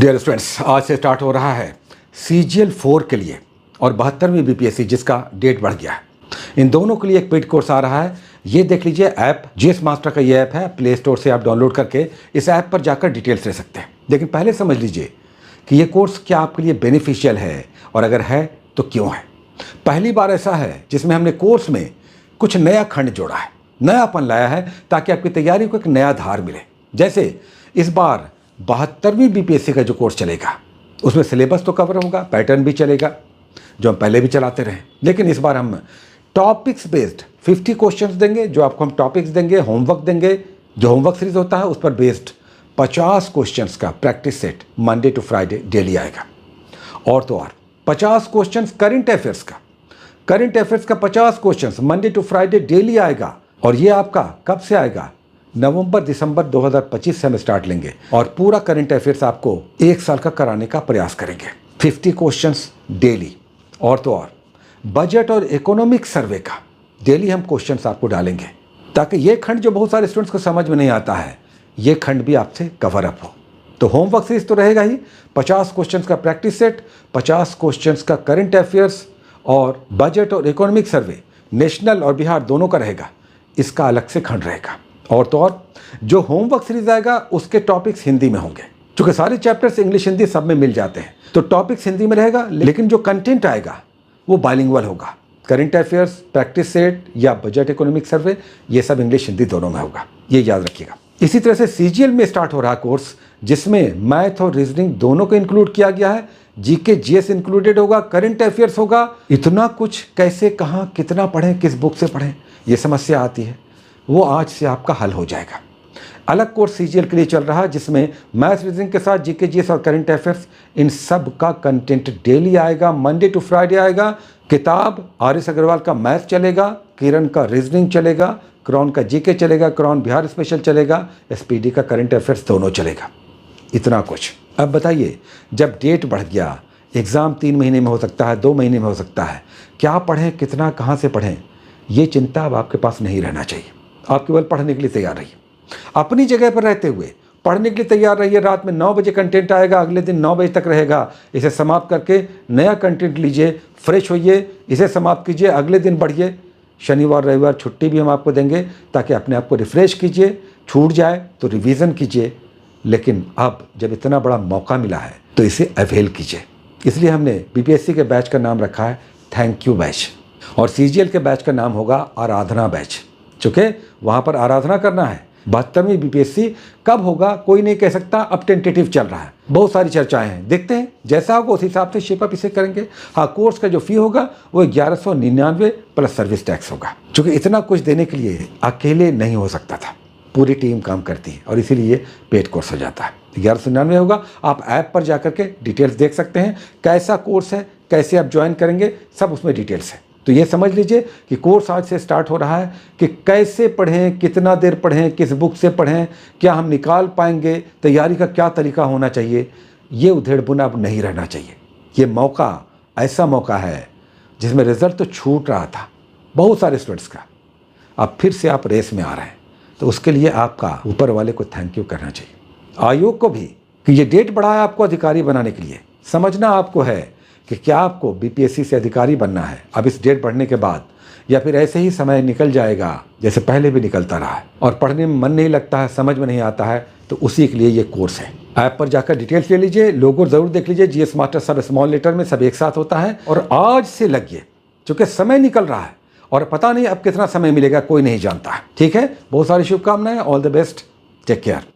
Dear students, आज से start हो रहा है CGL 4 के लिए और 72वीं BPSC जिसका डेट बढ़ गया है। इन दोनों के लिए एक पेड कोर्स आ रहा है। ये देख लीजिए ऐप, GS मास्टर का ये ऐप है। प्ले स्टोर से आप डाउनलोड करके इस ऐप पर जाकर डिटेल्स ले सकते हैं। लेकिन पहले समझ लीजिए कि ये कोर्स क्या आपके लिए बेनिफिशियल है और अगर है तो क्यों है। पहली बार ऐसा है जिसमें हमने कोर्स में कुछ नया खंड जोड़ा है, नयापन लाया है ताकि आपकी तैयारी को एक नया धार मिले। जैसे इस बार 72वीं BPSC का जो कोर्स चलेगा उसमें सिलेबस तो कवर होगा, पैटर्न भी चलेगा जो हम पहले भी चलाते रहे, लेकिन इस बार हम टॉपिक्स बेस्ड 50 क्वेश्चंस देंगे। जो आपको हम टॉपिक्स देंगे, होमवर्क देंगे, जो होमवर्क सीरीज होता है उस पर बेस्ड 50 क्वेश्चंस का practice set Monday to Friday daily आएगा। और तो और 50 क्वेश्चंस करंट अफेयर्स का 50 questions Monday to Friday daily आएगा। और ये आपका कब से आएगा? नवंबर दिसंबर 2025 से हम स्टार्ट लेंगे और पूरा करंट अफेयर्स आपको 1 साल का कराने का प्रयास करेंगे। 50 क्वेश्चंस डेली। और तो और बजट और इकोनॉमिक सर्वे का डेली हम क्वेश्चंस आपको डालेंगे ताकि ये खंड जो बहुत सारे स्टूडेंट्स को समझ में नहीं आता है, ये खंड भी आपसे कवर अप हो। तो होमवर्क सीरीज तो रहेगा ही, 50 क्वेश्चंस का प्रैक्टिस सेट, 50 क्वेश्चंस का करंट अफेयर्स और बजट और इकोनॉमिक सर्वे नेशनल और बिहार दोनों का रहेगा। इसका अलग से खंड रहेगा। और तो और जो होमवर्क सीरीज आएगा उसके टॉपिक्स हिंदी में होंगे, क्योंकि सारे चैप्टर्स इंग्लिश हिंदी सब में मिल जाते हैं। तो टॉपिक्स हिंदी में रहेगा, लेकिन जो कंटेंट आएगा वो बाइलिंगुअल होगा। करंट अफेयर्स, प्रैक्टिस सेट या बजट इकोनॉमिक सर्वे, ये सब इंग्लिश हिंदी दोनों में होगा, ये याद रखिएगा। इसी तरह से CGL में स्टार्ट हो रहा कोर्स जिसमें मैथ और रीजनिंग दोनों को इंक्लूड किया गया है। GK GS इंक्लूडेड होगा, करंट अफेयर्स होगा। इतना कुछ कैसे, कहाँ, कितना पढ़ें, किस बुक से पढ़ें, ये समस्या आती है, वो आज से आपका हल हो जाएगा। अलग कोर्स CGL के लिए चल रहा है जिसमें मैथ रीजनिंग के साथ GK GS और करंट अफेयर्स, इन सब का कंटेंट डेली आएगा, मंडे टू फ्राइडे आएगा। किताब RS अग्रवाल का मैथ चलेगा, किरण का रीजनिंग चलेगा, क्रॉन का GK चलेगा, क्रॉन बिहार स्पेशल चलेगा, SPD का करंट अफेयर्स दोनों चलेगा। इतना कुछ। अब बताइए, जब डेट बढ़ गया, एग्ज़ाम 3 महीने में हो सकता है, 2 महीने में हो सकता है, क्या पढ़ें, कितना, कहाँ से पढ़ें, ये चिंता अब आपके पास नहीं रहना चाहिए। आप केवल पढ़ने के लिए तैयार रहिए, अपनी जगह पर रहते हुए पढ़ने के लिए तैयार रहिए। रात में 9 बजे कंटेंट आएगा, अगले दिन 9 बजे तक रहेगा। इसे समाप्त करके नया कंटेंट लीजिए, फ्रेश होइए, इसे समाप्त कीजिए, अगले दिन बढ़िए। शनिवार रविवार छुट्टी भी हम आपको देंगे ताकि अपने आप को रिफ्रेश कीजिए। छूट जाए तो रिवीजन कीजिए, लेकिन अब जब इतना बड़ा मौका मिला है तो इसे अवेल कीजिए। इसलिए हमने BPSC के बैच का नाम रखा है थैंक यू बैच, और CGL के बैच का नाम होगा आराधना बैच, चूँकि वहाँ पर आराधना करना है। 72वीं BPSC कब होगा कोई नहीं कह सकता, अब टेंटेटिव चल रहा है, बहुत सारी चर्चाएं हैं, देखते हैं जैसा होगा उस हिसाब से शेप अप इसे करेंगे। हाँ, कोर्स का जो फी होगा वो 1199 प्लस सर्विस टैक्स होगा। चूँकि इतना कुछ देने के लिए अकेले नहीं हो सकता था, पूरी टीम काम करती है और इसीलिए पेड कोर्स हो जाता है। 1199 होगा। आप ऐप पर जाकर के डिटेल्स देख सकते हैं, कैसा कोर्स है, कैसे आप ज्वाइन करेंगे, सब उसमें डिटेल्स है। तो ये समझ लीजिए कि कोर्स आज से स्टार्ट हो रहा है कि कैसे पढ़ें, कितना देर पढ़ें, किस बुक से पढ़ें, क्या हम निकाल पाएंगे, तैयारी का क्या तरीका होना चाहिए। ये उधेड़-बुन अब नहीं रहना चाहिए। ये मौका ऐसा मौका है जिसमें रिजल्ट तो छूट रहा था बहुत सारे स्टूडेंट्स का, अब फिर से आप रेस में आ रहे हैं। तो उसके लिए आपका ऊपर वाले को थैंक यू करना चाहिए, आयोग को भी, कि ये डेट बढ़ा है आपको अधिकारी बनाने के लिए। समझना आपको है कि क्या आपको BPSC से अधिकारी बनना है अब इस डेट बढ़ने के बाद, या फिर ऐसे ही समय निकल जाएगा जैसे पहले भी निकलता रहा है और पढ़ने में मन नहीं लगता है, समझ में नहीं आता है। तो उसी के लिए ये कोर्स है। ऐप पर जाकर डिटेल्स ले लीजिए, लोगो ज़रूर देख लीजिए। GS मास्टर सब स्मॉल लेटर में सब एक साथ होता है। और आज से लगिए, चूँकि समय निकल रहा है और पता नहीं अब कितना समय मिलेगा, कोई नहीं जानता है। ठीक है, बहुत सारी शुभकामनाएं, all the best, take care.